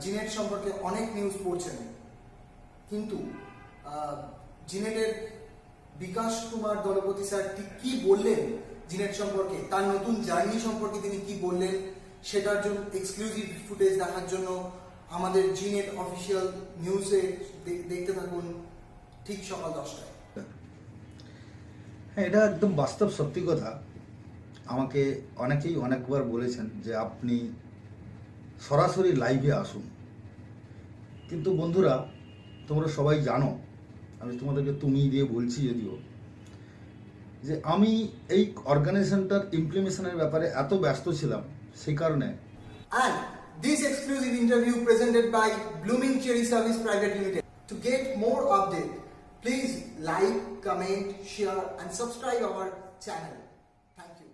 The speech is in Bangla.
জিনেট সম্পর্কে অনেক নিউজ পড়ছেন, কিন্তু জিনেটের বিকাশ কুমার দলপতি স্যার ঠিক কি বললেন জিনেট সম্পর্কে, তার নতুন জার্নি সম্পর্কে তিনি কি বললেন, সেটার জন্য এক্সক্লুসিভ ফুটেজ দেখার জন্য আমাদের জিনেট অফিসিয়াল নিউজে দেখতে থাকুন ঠিক সকাল 10টায়। হ্যাঁ, এটা একদম বাস্তব সত্যি কথা। আমাকে অনেকেই অনেকবার বলেছেন যে আপনি সরাসরি লাইভে আসুন, কিন্তু বন্ধুরা তোমরা সবাই জানো, আমি তোমাদেরকে তুমি দিয়ে বলছি যদিও, যে আমি এই অর্গানাইজেশনটার ইমপ্লিমেশনের ব্যাপারে এত ব্যস্ত ছিলাম, সেই কারণে। And this exclusive interview presented by Blooming Cherry Service Private Limited. To get more update, please like, comment, share and subscribe our channel. Thank you.